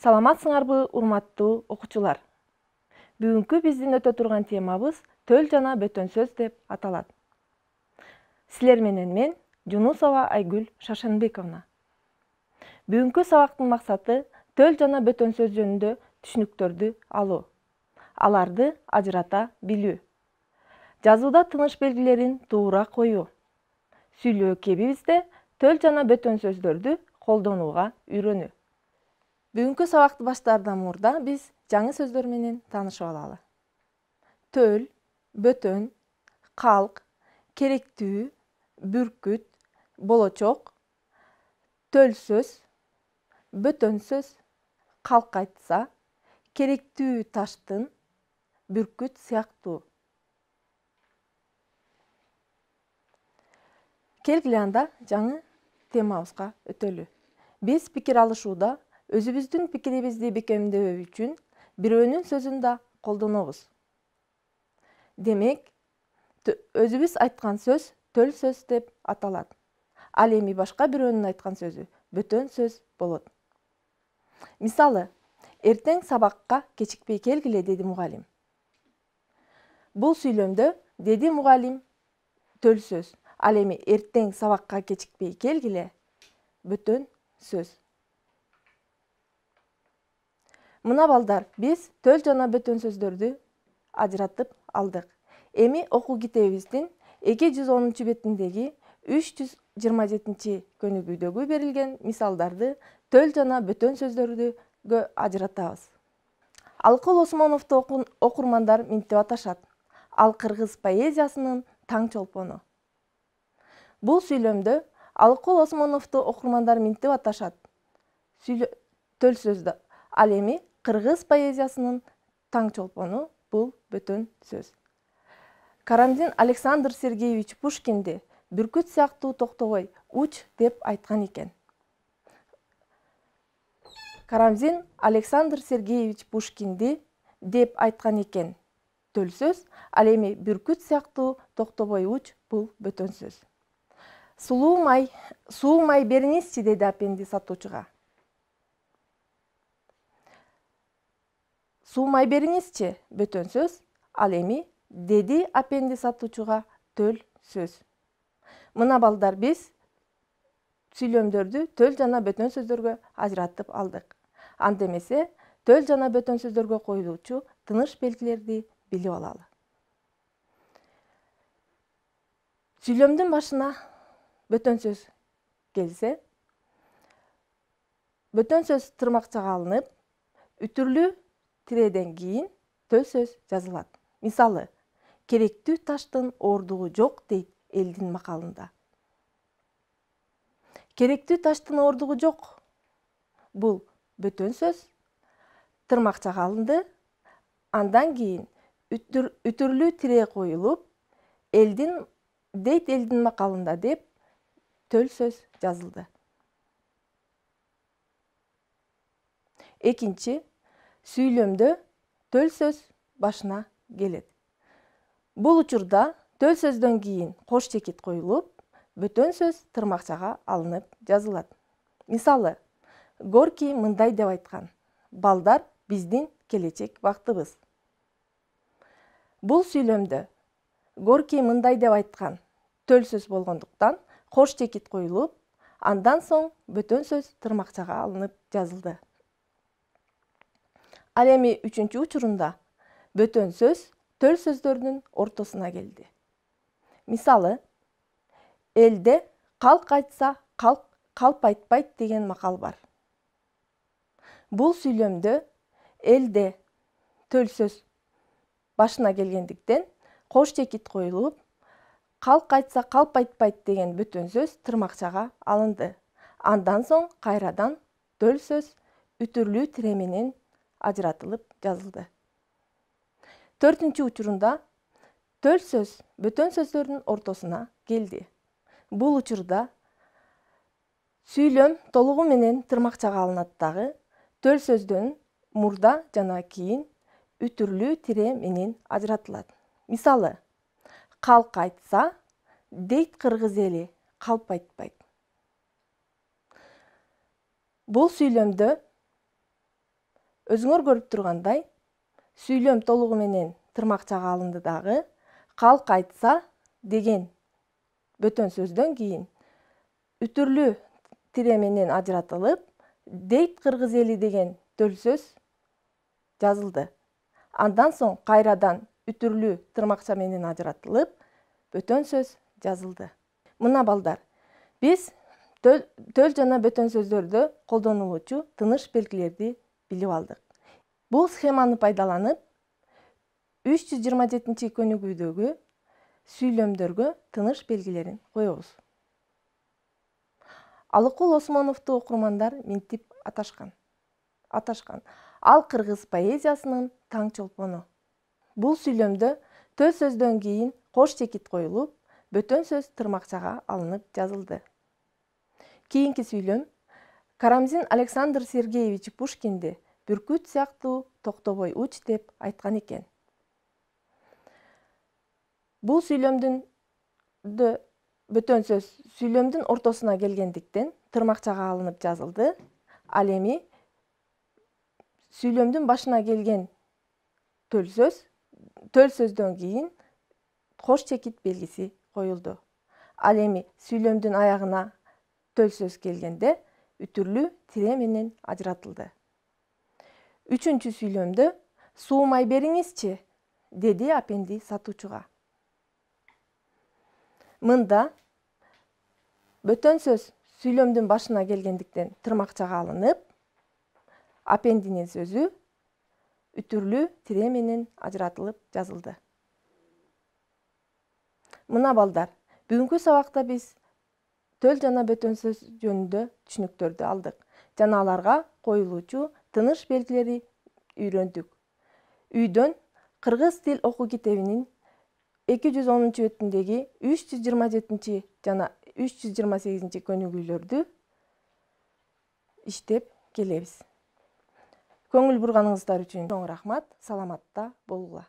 Саламатсыңарбы, урматтуу окуучулар? Бүгүнкү биздин өтө турган темабыз төл жана бөтөн сөз деп аталат. Силер менен мен Жунусова Айгүл Шашенбековна. Бүгүнкү сабактын максаты төл жана бөтөн сөз жөнүндө түшүнүктөрдү алуу, аларды ажырата билүү, жазууда тыныш белгилерин туура коюу, сүйлөө кебибизде төл жана бөтөн сөздөрдү колдонууга үйрөнүү. Бүгүнкү сабакты баштаардан мурда биз жаңы сөздөр менен таанышып алалы. Төл, бөтөн, калк, керектүү, бүркүт, болочок, төл сөз, бөтөн сөз, калк айтса, керектүү таштын, бүркүт сыяктуу. Келгиле анда жаңы темабызга өтөлү. Биз пикир алышууда өзүбүздүн пикирибизди бекемдөө үчүн бирөөнүн сөзүн да колдонобуз. Демек, өзүбүз айткан сөз төл сөз деп аталат. Ал эми башка бирөөнүн айткан сөзү бөтөн сөз болот. Мисалы, эртең сабакка кечикпей келгиле, деди мугалим. Бул сүйлөмдө деди мугалим төл сөз. Ал эми эртең сабакка кечикпей келгиле бөтөн сөз. Мына балдар, биз төл жана бөтөн сөздөрдү ажыратып алдык. Эми окуу китебибиздин 210 бетиндеги 327 көнүгүүдөгү берилген мисалдарды төл жана бөтөн сөздөргө ажыратабыз. Алыкул Осмоновду окурмандар минтип аташат. Ал кыргыз поэзиясынын таң чолпону. Бул сүйлөмдө Алыкул Осмоновду окурмандар минтип аташат. Төл сөздө. Ал эми кыргыз поэзиясынын таң чолпону бул бөтөн сөз. Карамзин Александр Сергеевич Пушкинди бүркүт сыяктуу токтобой уч деп айткан экен. Карамзин Александр Сергеевич Пушкинди деп айткан экен. Төл сөз. Ал эми бүркүт сыяктуу токтобой уч бул бөтөн сөз. Суу май бериңизчи, деди апенди сатуучуга. Суу май бериңизчи бөтөн сөз. Ал эми деди апенди сатуучуга төл сөз. Мына балдар, биз сүйлөмдөрдү төл жана бөтөн сөздөргө ажыратып алдык. Анда эмесе төл жана бөтөн сөздөргө коюлуучу тыныш белгилерди билип алалы. Сүйлөмдүн башына бөтөн сөз келсе, бөтөн сөз тырмакчага алынып, үтүрлүү тиреден кийин төл сөз жазылат. Мисалы, керектүү таштын оордугу жок, дейт элдин макалында. Керектүү таштын оордугу жок. Бул бөтөн сөз тырмакчага алынды. Андан кийин үтүрлүү тире коюлуп, дейт элдин макалында деп төл сөз жазылды. Экинчи, сүйлөмдө төл сөз башына келет. Бул учурда төл сөздөн кийин кош чекит коюлуп, бөтөн сөз тырмакчага алынып жазылат. Мисалы, Горький мындай деп айткан: балдар биздин келечек бактыбыз. Бул сүйлөмдө Горький мындай деп айткан төл сөз болгондуктан кош чекит коюлуп, андан соң бөтөн сөз тырмакчага алынып жазылды. Ал эми үчүнчү учурунда бөтөн сөз төл сөздөрдүн ортосуна келди. Мисалы, элде калк айтса, калп айтпайт деген макал бар. Бул сүйлөмдө элде төл сөз башына келгендиктен кош чекит коюлуп, калк айтса, калп айтпайт деген бөтөн сөз тырмакчага алынды. Андан соң кайрадан төл сөз үтүрлүү тире менен ажыратылып жазылды. Төртүнчү учурунда төл сөз бөтөн сөздөрдүн ортосуна келди. Бул учурда сүйлөм толугу менен тырмакчага алынат дагы, төл сөздөн мурда жана кийин үтүрлүү тире менен ажыратылат. Мисалы, калк айтса, дейт кыргыз эли, калп айтпайт. Бул сүйлөмдө Өзүңөр көрүп тургандай, сүйлөм толугу менен тырмакчага алынды дагы. Калк айтса деген бөтөн сөздөн кийин үтүрлүү тире менен ажыратылып, дейт кыргыз эли деген төл сөз жазылды. Андан соң кайрадан үтүрлүү тырмакча менен ажыратылып, бөтөн сөз жазылды. Мына балдар, биз төл жана бөтөн сөздөрдө колдонулуучу тыныш белгилерди билип алдык. Бул схеманы пайдаланып 327 көнүгүүдөгү сүйлөмдөргө тыныш белгилерин коебуз. Алыкул Осмоновду окурмандар минтип аташкан. Ал кыргыз поэзиясынын таң чолпону. Бул сүйлөмдө төл сөздөн кийин кош чекит коюлуп, бөтөн сөз тырмакчага алынып жазылды. Кийинки сүйлөм Карамзин Александр Сергеевич Пушкинди бүркүт сыяктуу токтобой уч деп айткан экен. Бул сүйлөмдүн бөтөн сөз сүйлөмдүн ортосуна келгендиктен тырмакчага алынып жазылды. Ал эми сүйлөмдүн башына келген төл сөздөн кийин кош чекит белгиси коюлду. Ал эми сүйлөмдүн аягына төл сөз келгенде үтүрлүү тире менен ажыратылды. Үчүнчү сүйлөмдө суумай бериңизчи, деди апенди сатуучуга. Мында бөтөн сөз сүйлөмдүн башына келгендиктен тырмакчага алынып, апендинин сөзү үтүрлүү тире менен ажыратылып жазылды. Мына балдар, бүгүнкү сабакта биз төл жана бөтөн сөз жөнүндө түшүнүктөрдү алдык жана аларга коюлуучу тыныш белгилери үйрөндүк. Үйдөн кыргыз тил окуу китебинин 210 бетиндеги 327 жана 328 көнүгүүлөрдү иштеп келебиз. Көңүл бурганыңыздар үчүн чоң рахмат. Саламатта болгула.